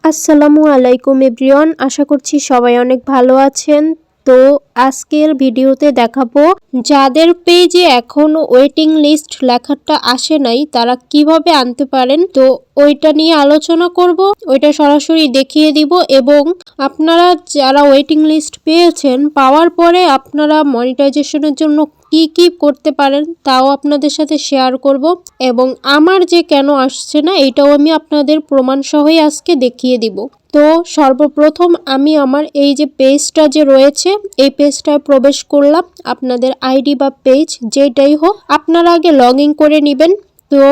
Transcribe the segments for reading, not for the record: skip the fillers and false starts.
আসসালামু আলাইকুম এভরিওয়ান, আশা করছি সবাই অনেক ভালো আছেন। তো আজকের ভিডিওতে দেখাবো যাদের পেজে এখনো ওয়েটিং লিস্ট লেখাটা আসে নাই তারা কিভাবে আনতে পারেন। তো ওইটা নিয়ে আলোচনা করব, ওইটা সরাসরি দেখিয়ে দিব এবং আপনারা যারা ওয়েটিং লিস্ট পেয়েছেন পাওয়ার পরে আপনারা মনিটাইজেশনের জন্য কি কি করতে পারেন তাও আপনাদের সাথে শেয়ার করব এবং আমার যে কেন আসছে না এটাও আমি আপনাদের প্রমাণ সহই আজকে দেখিয়ে দিব। তো সর্বপ্রথম আমি আমার এই যে পেজটা যে রয়েছে এই পেজটায় প্রবেশ করলাম। আপনাদের আইডি বা পেজ যেটাই হোক আপনারা আগে লগ ইন করে নেবেন। তো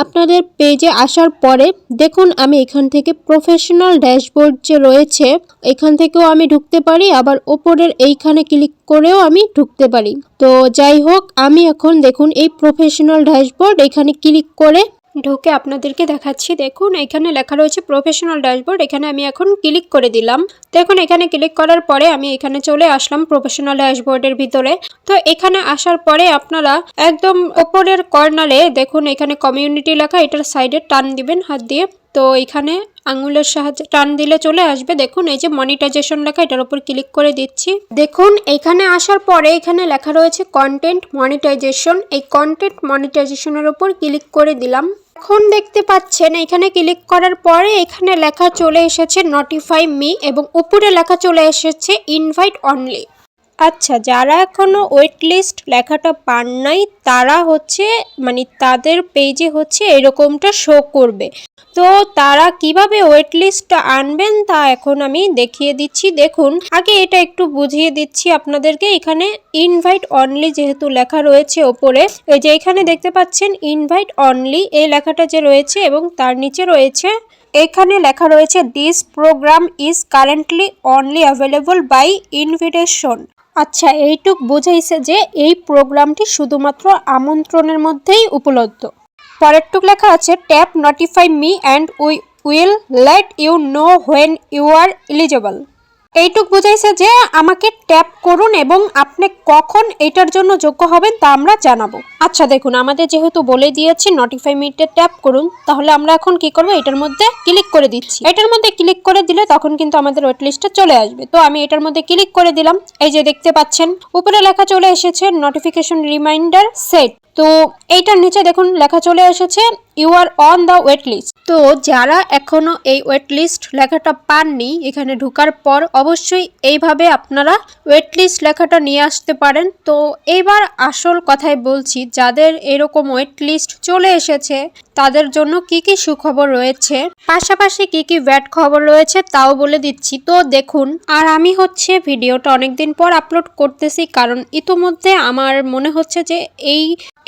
আপনাদের পেজে আসার পরে দেখুন আমি এখান থেকে প্রফেশনাল ড্যাশবোর্ড যে রয়েছে এখান থেকেও আমি ঢুকতে পারি, আবার ওপরের এইখানে ক্লিক করেও আমি ঢুকতে পারি। তো যাই হোক আমি এখন দেখুন এই প্রফেশনাল ড্যাশবোর্ড এখানে ক্লিক করে ঢুকে আপনাদেরকে দেখাচ্ছি। দেখুন এখানে লেখা রয়েছে প্রফেশনাল ড্যাশবোর্ড, এখানে আমি এখন ক্লিক করে দিলাম। দেখুন এখানে ক্লিক করার পরে আমি এখানে চলে আসলাম প্রফেশনাল ড্যাশবোর্ডের ভিতরে। তো এখানে আসার পরে আপনারা একদম ওপরের কর্নারে দেখুন এখানে কমিউনিটি লেখা, এটার সাইডে টান দিবেন হাত দিয়ে। তো এখানে আঙুলের সাহায্যে টান দিলে চলে আসবে। দেখুন এই যে মনিটাইজেশন লেখা, এটার উপর ক্লিক করে দিচ্ছি। দেখুন এখানে আসার পরে এখানে লেখা রয়েছে কন্টেন্ট মনিটাইজেশন, এই কন্টেন্ট মনিটাইজেশনের উপর ক্লিক করে দিলাম। এখন দেখতে পাচ্ছেন এখানে ক্লিক করার পরে এখানে লেখা চলে এসেছে নোটিফাই মি এবং উপরে লেখা চলে এসেছে ইনভাইট অনলি। আচ্ছা, যারা এখনো ওয়েট লিস্ট লেখাটা পান নাই তারা তাদের পেজে এরকমটা শো করবে। তো তারা কিভাবে ওয়েট লিস্টটা আনবেন তা এখন আমি দেখিয়ে দিচ্ছি। দেখুন আগে এটা একটু বুঝিয়ে দিচ্ছি আপনাদেরকে। এখানে ইনভাইট অনলি যেহেতু লেখা রয়েছে ওপরে, এই যে এখানে দেখতে পাচ্ছেন ইনভাইট অনলি এই লেখাটা যে রয়েছে এবং তার নিচে রয়েছে এখানে লেখা রয়েছে this programme is currently only available by invitation. আচ্ছা, এইটুক বোঝাইছে যে এই প্রোগ্রামটি শুধুমাত্র আমন্ত্রণের মধ্যেই উপলব্ধ। পরেরটুক লেখা আছে tap notify me and we will let you know when you are eligible. এইটুক বুঝাইছে যে আমাকে ট্যাপ করুন এবং আপনি কখন এটার জন্য যোগ্য হবেন তা আমরা জানাবো। আচ্ছা দেখুন আমাদের যেহেতু বলে দিয়েছে নোটিফাই মিতে ট্যাপ করুন, তাহলে আমরা এখন কি করব, এটার মধ্যে ক্লিক করে দিচ্ছি। এটার মধ্যে ক্লিক করে দিলে তখন কিন্তু আমাদের ওয়েট লিস্টে চলে আসবে। তো আমি এটার মধ্যে ক্লিক করে দিলাম। এই যে দেখতে পাচ্ছেন উপরে লেখা চলে এসেছে নোটিফিকেশন রিমাইন্ডার সেট। তো এইটার নিচে দেখুন লেখা চলে এসেছে you are on the wait list. তো যারা এখনো এই ওয়েট লিস্ট লেখাটা পাননি এখানে ঢোকার পর অবশ্যই এইভাবে আপনারা ওয়েট লিস্ট লেখাটা নিয়ে আসতে পারেন। তো এইবার আসল কথাই বলছি, যাদের এরকম ওয়েট লিস্ট চলে এসেছে তাদের জন্য কি কি সুখবর রয়েছে, পাশাপাশি কি কি ব্যাড খবর রয়েছে তাও বলে দিচ্ছি। তো দেখুন, আর আমি ভিডিওটা অনেকদিন পর আপলোড করতেছি কারণ ইতোমধ্যে আমার মনে হচ্ছে যে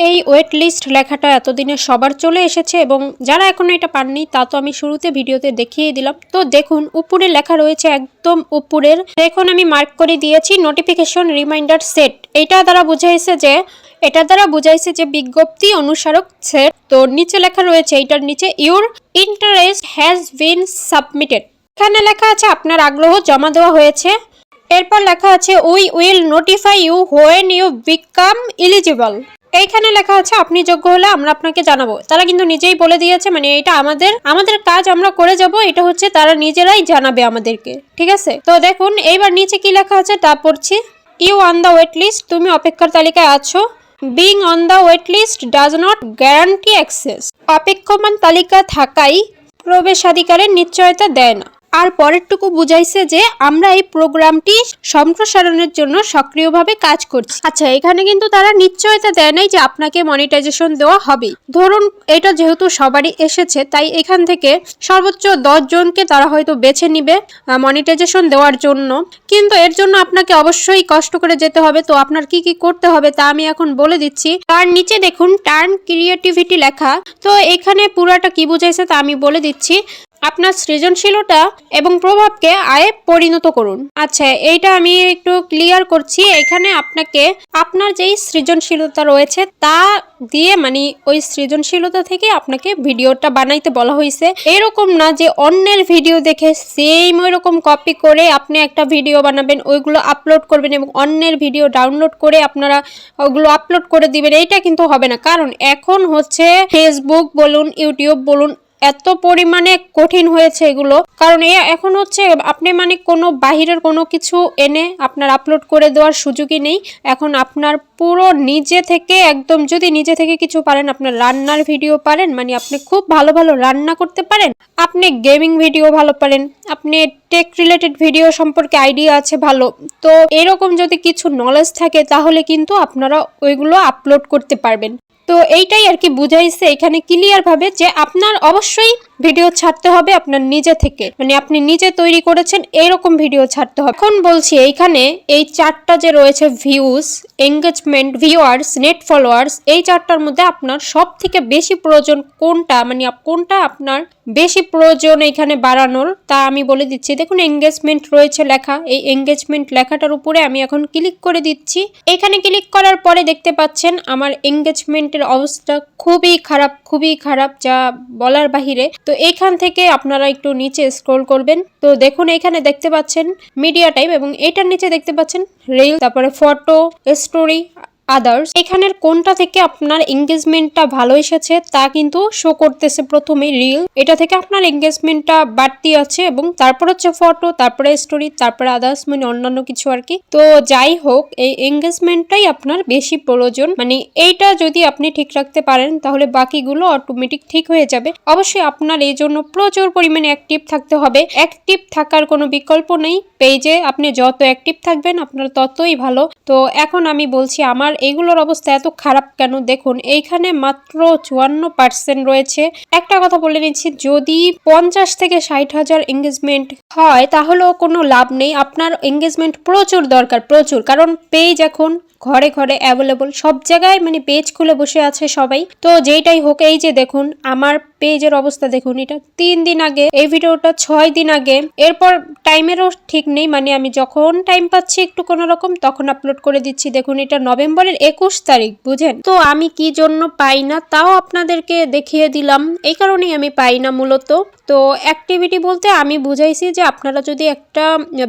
এই ওয়েট লিস্ট লেখাটা এতদিনে সবার চলে এসেছে এবং যারা এখনো এটা পাননি তা তো আমি শুরুতে ভিডিওতে দেখিয়ে দিলাম। তো দেখুন উপরে লেখা রয়েছে একদম উপরের, দেখুন আমি মার্ক করে দিয়েছি নোটিফিকেশন রিমাইন্ডার সেট। এটা দ্বারা বুঝাইছে যে বিজ্ঞপ্তি অনুসারক সেট। তো নিচে লেখা রয়েছে এটার নিচে your interest has been submitted. এখানে লেখা আছে আপনার আগ্রহ জমা দেওয়া হয়েছে। এরপর লেখা আছে we will notify you when you become eligible. এইখানে লেখা আছে আপনি যোগ্য হলে আমরা আপনাকে জানাবো। তারা কিন্তু নিজেই বলে দিয়েছে, এটা আমাদের কাজ আমরা করে যাব, এটা তারা নিজেরাই জানাবে আমাদেরকে, ঠিক আছে। তো দেখুন এইবার নিচে কি লেখা আছে তা পড়ছি। You on the wait list, তুমি অপেক্ষার তালিকায় আছো। Being on the wait list does not guarantee access, অপেক্ষমান তালিকা থাকাই প্রবেশাধিকারের নিশ্চয়তা দেয় না। আর পরেরটুকু বুঝাইছে যে আমরা এই প্রোগ্রামটি সম্প্রসারণের জন্য সক্রিয়ভাবে কাজ করছি। আচ্ছা, এখানে কিন্তু তারা নিশ্চয়তা দেয় নাই যে আপনাকে মনিটাইজেশন দেওয়া হবে। ধরুন এটা যেহেতু সবারই এসেছে তাই এখান থেকে সর্বোচ্চ 10 জনকে তারা হয়তো বেছে নিবে মনিটাইজেশন দেওয়ার জন্য, কিন্তু এর জন্য আপনাকে অবশ্যই কষ্ট করে যেতে হবে। তো আপনার কি কি করতে হবে তা আমি এখন বলে দিচ্ছি। তার নিচে দেখুন টার্ন ক্রিয়েটিভিটি লেখা। তো এখানে পুরাটা কি বুঝাইছে তা আমি বলে দিচ্ছি। আপনার সৃজনশীলতা এবং প্রভাবকে আয়ে পরিণত করুন। আচ্ছা, এইটা আমি একটু ক্লিয়ার করছি। এখানে আপনাকে আপনার যেই সৃজনশীলতা রয়েছে তা দিয়ে ওই সৃজনশীলতা থেকে আপনাকে ভিডিওটা বানাইতে বলা হয়েছে। এরকম না যে অন্যের ভিডিও দেখে সেম ওই রকম কপি করে আপনি একটা ভিডিও বানাবেন, ওইগুলো আপলোড করবেন এবং অন্যের ভিডিও ডাউনলোড করে আপনারা ওগুলো আপলোড করে দিবেন। এইটা কিন্তু হবে না, কারণ এখন ফেসবুক বলুন, ইউটিউব বলুন, এত পরিমাণে কঠিন হয়েছে এগুলো, কারণ এখন হচ্ছে আপনি মানে কোনো বাহিরের কোনো কিছু এনে আপনার আপলোড করে দেওয়ার সুযোগই নেই। এখন আপনার পুরো নিজে থেকে একদম, যদি নিজে থেকে কিছু পারেন, আপনার রান্নার ভিডিও পারেন, মানে আপনি খুব ভালো ভালো রান্না করতে পারেন, আপনি গেমিং ভিডিও ভালো পারেন, আপনি টেক রিলেটেড ভিডিও সম্পর্কে আইডিয়া আছে ভালো, তো এরকম যদি কিছু নলেজ থাকে তাহলে কিন্তু আপনারা ওইগুলো আপলোড করতে পারবেন। তো এইটাই আর কি বুঝাইছে এখানে ক্লিয়ার ভাবে যে আপনার অবশ্যই ভিডিও ছাড়তে হবে আপনার নিজে থেকে, মানে আপনি নিজে তৈরি করেছেন এরকম ভিডিও ছাড়তে হবে। এখন বলছি এইখানে এই চারটা যে রয়েছে, views, engagement, viewers, net followers, এই চারটার মধ্যে আপনার সব থেকে বেশি প্রয়োজন কোনটা, মানে কোনটা আপনার বেশি প্রয়োজন এখানে বাড়ানোর, তা আমি বলে দিচ্ছি। দেখুন এঙ্গেজমেন্ট রয়েছে লেখা, এই এঙ্গেজমেন্ট লেখাটার উপরে আমি এখন ক্লিক করে দিচ্ছি। এখানে ক্লিক করার পরে দেখতে পাচ্ছেন আমার এঙ্গেজমেন্টের অবস্থা খুবই খারাপ, খুবই খারাপ, যা বলার বাহিরে। তো এইখান থেকে আপনারা একটু নিচে স্ক্রল করবেন, তো দেখুন এখানে দেখতে পাচ্ছেন মিডিয়া টাইপ, এবং এটার নিচে দেখতে পাচ্ছেন রিল, তারপরে ফটো, স্টোরি, আদার্স। এখানের কোনটা থেকে আপনার এঙ্গেজমেন্টটা ভালো এসেছে তা কিন্তু শো করতেছে। প্রথমে রিল, এটা থেকে আপনার এঙ্গেজমেন্টটা বাড়তি আছে, এবং তারপর হচ্ছে ফটো, তারপরে স্টোরি, তারপরে আদার্স, মানে অন্যান্য কিছু আর কি। তো যাই হোক, এই এঙ্গেজমেন্টটাই আপনার বেশি প্রয়োজন, মানে এইটা যদি আপনি ঠিক রাখতে পারেন তাহলে বাকিগুলো অটোমেটিক ঠিক হয়ে যাবে। অবশ্যই আপনার এই জন্য প্রচুর পরিমাণে অ্যাক্টিভ থাকতে হবে, অ্যাক্টিভ থাকার কোনো বিকল্প নেই পেজে। আপনি যত অ্যাক্টিভ থাকবেন আপনার ততই ভালো। তো এখন আমি বলছি আমার এগুলোর অবস্থা এত খারাপ কেন। দেখুন এইখানে মাত্র 54% রয়েছে। একটা কথা বলে নিচ্ছি, যদি 50 থেকে 60,000 এঙ্গেজমেন্ট হয় তাহলেও কোনো লাভ নেই, আপনার এঙ্গেজমেন্ট প্রচুর দরকার, প্রচুর, কারণ পেজ এখন ঘরে ঘরে অ্যাভেলেবল, সব জায়গায় মানে পেজ খুলে বসে আছে সবাই। তো যেইটাই হোক, এই যে দেখুন আমার পেজের অবস্থা দেখুন, এটা 3 দিন আগে, এই ভিডিওটা 6 দিন আগে, এরপর টাইমেরও ঠিক নেই, মানে আমি যখন টাইম পাচ্ছি একটু কোনো রকম তখন আপলোড করে দিচ্ছি। দেখুন এটা নভেম্বরের 21 তারিখ, বুঝেন তো আমি কি জন্য পাই না তাও আপনাদেরকে দেখিয়ে দিলাম, এই কারণেই আমি পাই না মূলত। তো অ্যাক্টিভিটি বলতে আমি বুঝাইছি যে আপনারা যদি একটা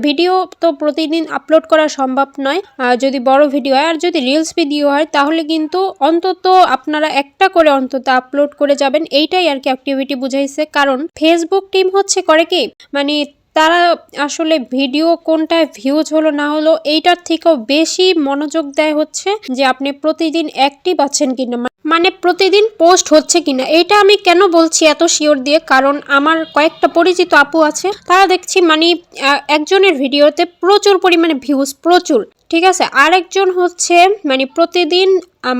ভিডিও, তো প্রতিদিন আপলোড করা সম্ভব নয় যদি বড় ভিডিও হয়, আর যদি রিলস ভিডিও হয় তাহলে কিন্তু অন্তত আপনারা একটা করে অন্তত আপলোড করে যাবেন, এইটাই আর কি অ্যাক্টিভিটি বুঝাইছে। কারণ ফেসবুক টিম হচ্ছে করে কি, মানে তারা আসলে ভিডিও কোনটায় ভিউজ হলো না হলো এইটার থেকেও বেশি মনোযোগ দেয় হচ্ছে যে আপনি প্রতিদিন অ্যাক্টিভ আছেন কিনা, মানে প্রতিদিন পোস্ট হচ্ছে কিনা। এটা আমি কেন বলছি এত শিওর দিয়ে, কারণ আমার কয়েকটা পরিচিত আপু আছে, তারা দেখছি মানে একজনের ভিডিওতে প্রচুর পরিমাণে ভিউজ, প্রচুর, ঠিক আছে, আরেকজন হচ্ছে মানে প্রতিদিন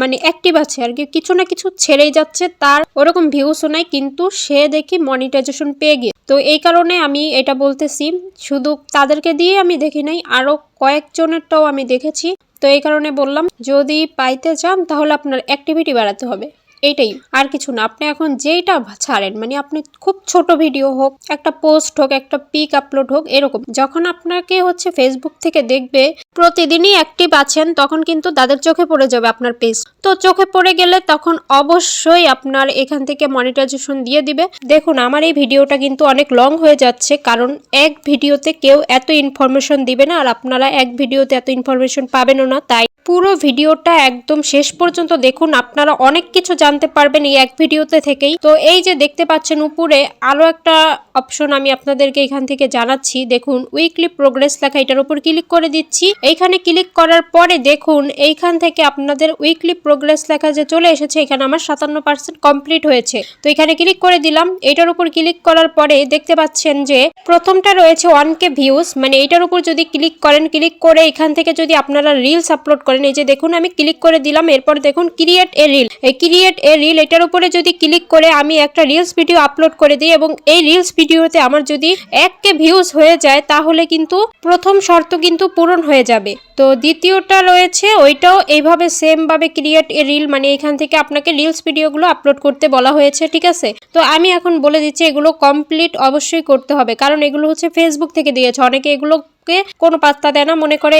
মানে অ্যাক্টিভ আছে আর কি, কিছু না কিছু ছেড়েই যাচ্ছে, তার ওরকম ভিউসও নাই, কিন্তু সে দেখি মনিটাইজেশন পেয়ে গিয়ে। তো এই কারণে আমি এটা বলতেছি, শুধু তাদেরকে দিয়ে আমি দেখি নাই, আরো কয়েকজনেরটাও আমি দেখেছি। তো এই কারণে বললাম, যদি পাইতে চান তাহলে আপনার অ্যাক্টিভিটি বাড়াতে হবে, এইটাই, আর কিছু না। আপনি এখন যেইটা ছাড়েন, মানে আপনি খুব ছোট ভিডিও হোক, একটা পোস্ট হোক, একটা পিক আপলোড হোক, এরকম যখন আপনাকে হচ্ছে ফেসবুক থেকে দেখবে প্রতিদিনই অ্যাক্টিভ আছেন, তখন কিন্তু তাদের চোখে পড়ে যাবে আপনার পেজ। তো চোখে পড়ে গেলে তখন অবশ্যই আপনার এখান থেকে মনিটাইজেশন দিয়ে দিবে। দেখুন আমার এই ভিডিওটা কিন্তু অনেক লং হয়ে যাচ্ছে, কারণ এক ভিডিওতে কেউ এত ইনফরমেশন দিবে না, আর আপনারা এক ভিডিওতে এত ইনফরমেশন পাবেনও না। তাই পুরো ভিডিওটা একদম শেষ পর্যন্ত দেখুন, আপনারা অনেক কিছু জানতে পারবেন এই এক ভিডিওতে থেকেই। তো এই যে দেখতে পাচ্ছেন উপরে আরো একটা অপশন আমি আপনাদেরকে এখান থেকে জানাচ্ছি, দেখুন উইকলি প্রোগ্রেস লেখা, এটার উপর ক্লিক করে দিচ্ছি। এইখানে ক্লিক করার পরে দেখুন এইখান থেকে আপনাদের উইকলি প্রোগ্রেস লেখা যে চলে এসেছে, এখানে আমার 57% কমপ্লিট হয়েছে। তো এখানে ক্লিক করে দিলাম। এটার উপর ক্লিক করার পরে দেখতে পাচ্ছেন যে প্রথমটা রয়েছে 1K ভিউজ, মানে এটার উপর যদি ক্লিক করেন, ক্লিক করে এখান থেকে যদি আপনারা রিলস আপলোড করেন, এই যে দেখুন আমি ক্লিক করে দিলাম, এরপর দেখুন ক্রিয়েট এ রিল, এই ক্রিয়েট এ রিল এটার উপরে যদি ক্লিক করে আমি একটা রিলস ভিডিও আপলোড করে দিই, এবং এই রিলস ভিডিওতে আমার যদি 1K ভিউজ হয়ে যায় তাহলে কিন্তু প্রথম শর্ত কিন্তু পূরণ হয়ে যাবে। তো দ্বিতীয়টা রয়েছে ওইটাও এইভাবে সেম ভাবে ক্রিয়েট এ রিল, মানে এখান থেকে আপনাকে রিলস ভিডিওগুলো আপলোড করতে বলা হয়েছে, ঠিক আছে। তো আমি এখন বলে দিচ্ছি এগুলো কমপ্লিট অবশ্যই করতে হবে, কারণ এগুলো হচ্ছে ফেসবুক থেকে দিয়েছে, অনেকে এগুলোকে কোনো পাত্তা দেয় না, মনে করে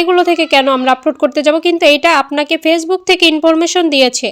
এগুলো থেকে কেন আমরা আপলোড করতে যাব, কিন্তু এটা আপনাকে ফেসবুক থেকে ইনফরমেশন দিয়েছে।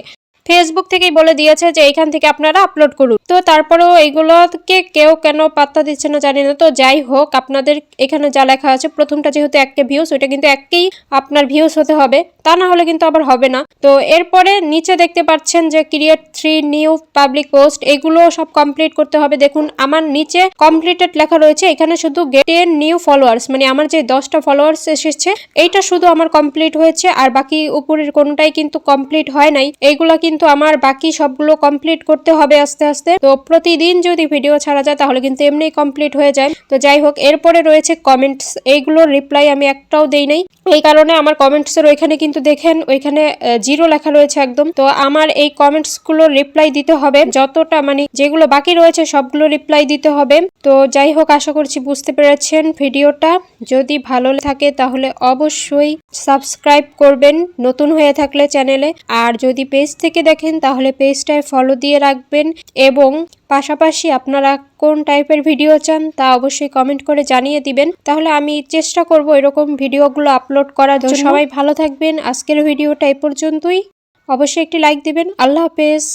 ফেসবুক থেকেই বলে দিয়েছে যে এইখান থেকে আপনারা আপলোড করুন। তো তারপরেও এইগুলোকে কেউ কেন পাত্তা দিচ্ছে না জানি না। তো যাই হোক, আপনাদের এখানে যা লেখা আছে, প্রথমটা যেহেতু 1K ভিউজ, ওইটা কিন্তু 1Kই আপনার ভিউজ হতে হবে, তা না হলে কিন্তু আবার হবে না। তো এরপরে নিচে দেখতে পাচ্ছেন যে ক্রিয়েট 3 নিউ পাবলিক পোস্ট, এগুলো সব কমপ্লিট করতে হবে। দেখুন আমার নিচে কমপ্লিটেড লেখা রয়েছে, এখানে শুধু গেট 10 নিউ ফলোয়ার্স, মানে আমার যে 10টা ফলোয়ার্স এসেছে এইটা শুধু আমার কমপ্লিট হয়েছে, আর বাকি উপরের কোনটাই কিন্তু কমপ্লিট হয় নাই। এইগুলা কিন্তু আমার বাকি সবগুলো কমপ্লিট করতে হবে আস্তে আস্তে। তো প্রতিদিন যদি ভিডিও ছাড়া যায় তাহলে কিন্তু এমনি কমপ্লিট হয়ে যায়। তো যাই হোক, এরপরে রয়েছে কমেন্টস, এইগুলোর রিপ্লাই আমি একটাও দেই নাই, এই কারণে আমার কমেন্টস এর ওইখানে কিন্তু দেখেন ওইখানে 0 লেখা রয়েছে একদম। তো আমার এই কমেন্টস গুলো রিপ্লাই দিতে হবে, যতটা মানে যেগুলো বাকি রয়েছে সবগুলো রিপ্লাই দিতে হবে। তো যাই হোক, আশা করছি বুঝতে পেরেছেন ভিডিওটা। যদি ভালো থাকে তাহলে অবশ্যই সাবস্ক্রাইব করবেন নতুন হয়ে থাকলে চ্যানেলে, আর যদি পেজ থেকে দেখেন তাহলে পেজটায় ফলো দিয়ে রাখবেন, এবং পাশাপাশি আপনারা কোন টাইপের ভিডিও চান তা অবশ্যই কমেন্ট করে জানিয়ে দিবেন, তাহলে আমি চেষ্টা করব এরকম ভিডিওগুলো আপলোড করার জন্য। সবাই ভালো থাকবেন, আজকের ভিডিওটা এই পর্যন্তই। অবশ্যই একটি লাইক দিবেন। আল্লাহ হাফেজ।